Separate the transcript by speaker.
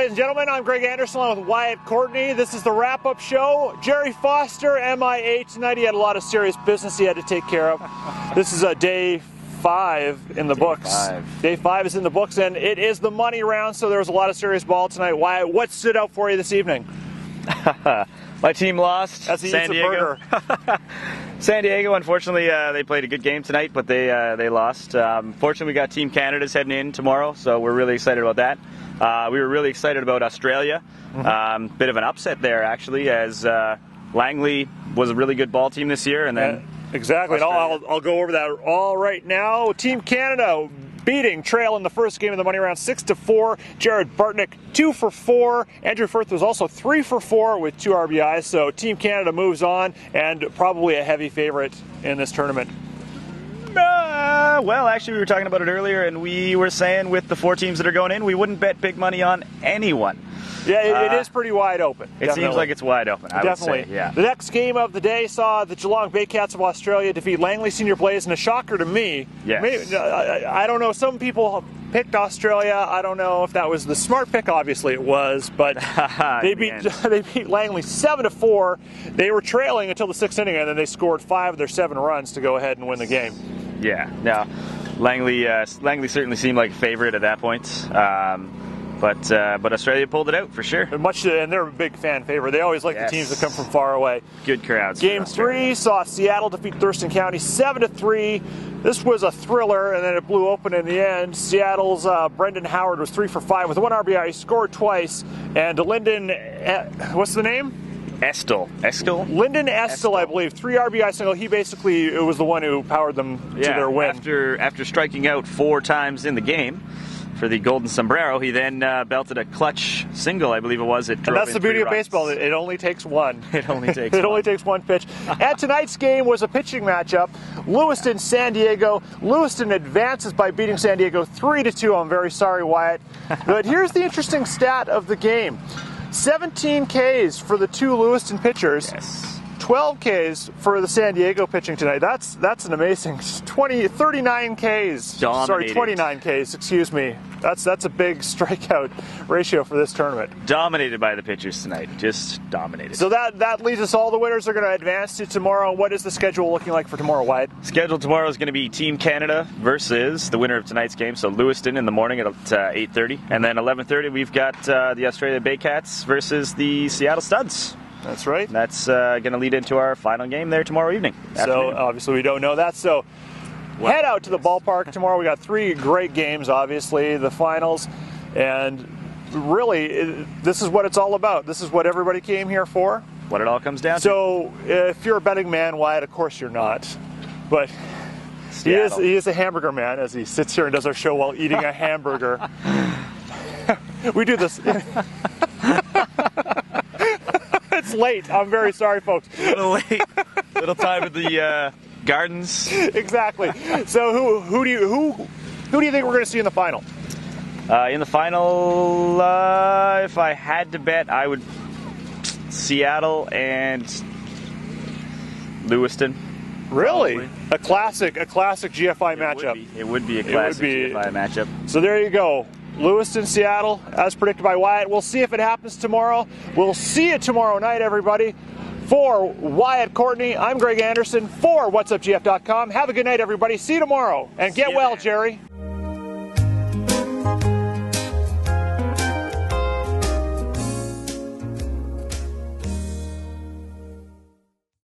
Speaker 1: ladies and gentlemen. I'm Gregg Anderson along with Wyatt, Courtney. This is the wrap-up show. Gerry Foster, MIA tonight. He had a lot of serious business he had to take care of. This is day 5 in the books. Day 5 is in the books, and it is the money round, so there was a lot of serious ball tonight. Wyatt, what stood out for you this evening?
Speaker 2: My team lost.
Speaker 1: As he
Speaker 2: San
Speaker 1: eats a
Speaker 2: Diego.
Speaker 1: burger.
Speaker 2: San Diego, unfortunately, they played a good game tonight, but they lost. Fortunately, we got Team Canada's heading in tomorrow, so we're really excited about that. We were really excited about Australia. Bit of an upset there, actually, as Langley was a really good ball team this year, and then
Speaker 1: exactly. And I'll go over that all right now. Team Canada beating Trail in the first game of the money round 6-4. Jared Bartnick 2 for 4. Andrew Firth was also 3 for 4 with 2 RBIs. So Team Canada moves on and probably a heavy favorite in this tournament.
Speaker 2: Well, actually, we were talking about it earlier, and we were saying with the 4 teams that are going in, we wouldn't bet big money on anyone.
Speaker 1: Yeah, it is pretty wide open.
Speaker 2: It seems like it's wide open, I would say, yeah.
Speaker 1: The next game of the day saw the Geelong Bay Cats of Australia defeat Langley Senior Blaze, and a shocker to me.
Speaker 2: Yes.
Speaker 1: Maybe, I don't know, some people picked Australia. I don't know if that was the smart pick. Obviously it was, but they beat Langley 7-4. They were trailing until the 6th inning, and then they scored 5 of their 7 runs to go ahead and win the game.
Speaker 2: Yeah, no, Langley certainly seemed like a favorite at that point. But Australia pulled it out for sure.
Speaker 1: And they're a big fan favorite. They always like the teams that come from far away.
Speaker 2: Good crowds.
Speaker 1: Game 3 saw Seattle defeat Thurston County 7-3. This was a thriller, and then it blew open in the end. Seattle's Brendan Howard was 3 for 5 with 1 RBI. He scored twice. And Lyndon, what's the name?
Speaker 2: Estel.
Speaker 1: Lyndon Estel, I believe, 3 RBI single. He basically was the one who powered them to their win.
Speaker 2: After striking out 4 times in the game for the Golden Sombrero, he then belted a clutch single, I believe it was. And
Speaker 1: that's the beauty of baseball. It only takes one.
Speaker 2: It only takes
Speaker 1: it only takes one pitch. At tonight's game was a pitching matchup. Lewiston, San Diego. Lewiston advances by beating San Diego 3-2. I'm very sorry, Wyatt. But here's the interesting stat of the game. 17 Ks for the 2 Lewiston pitchers.
Speaker 2: Yes.
Speaker 1: 12 Ks for the San Diego pitching tonight. That's an amazing 39 Ks.
Speaker 2: Dominated.
Speaker 1: Sorry, 29 Ks, excuse me. That's a big strikeout ratio for this tournament.
Speaker 2: Dominated by the pitchers tonight. Just dominated.
Speaker 1: So that leads us all. The winners are going to advance to tomorrow. What is the schedule looking like for tomorrow, Wyatt?
Speaker 2: Schedule tomorrow is going to be Team Canada versus the winner of tonight's game. So Lewiston in the morning at 8:30. And then 11:30 we've got the Australia Bay Cats versus the Seattle Studs.
Speaker 1: That's right.
Speaker 2: That's going to lead into our final game there tomorrow evening.
Speaker 1: So obviously we don't know that. So head out to the ballpark tomorrow. We got 3 great games, obviously, the finals. And really, this is what it's all about. This is what everybody came here for.
Speaker 2: What it all comes down to.
Speaker 1: So if you're a betting man, Wyatt, of course you're not. But he is a hamburger man as he sits here and does our show while eating a hamburger. We do this. It's late. I'm very sorry, folks.
Speaker 2: A little late. Little time at the gardens.
Speaker 1: Exactly. So who do you think we're going to see in the final?
Speaker 2: In the final, if I had to bet, I would Seattle and Lewiston.
Speaker 1: Really?
Speaker 2: Probably.
Speaker 1: A classic GFI matchup.
Speaker 2: It would be a classic GFI matchup.
Speaker 1: So there you go. Lewiston, Seattle, as predicted by Wyatt. We'll see if it happens tomorrow. We'll see it tomorrow night, everybody. For Wyatt, Courtney, I'm Gregg Anderson for What'sUpGF.com. Have a good night, everybody. See you tomorrow. And get well, Gerry.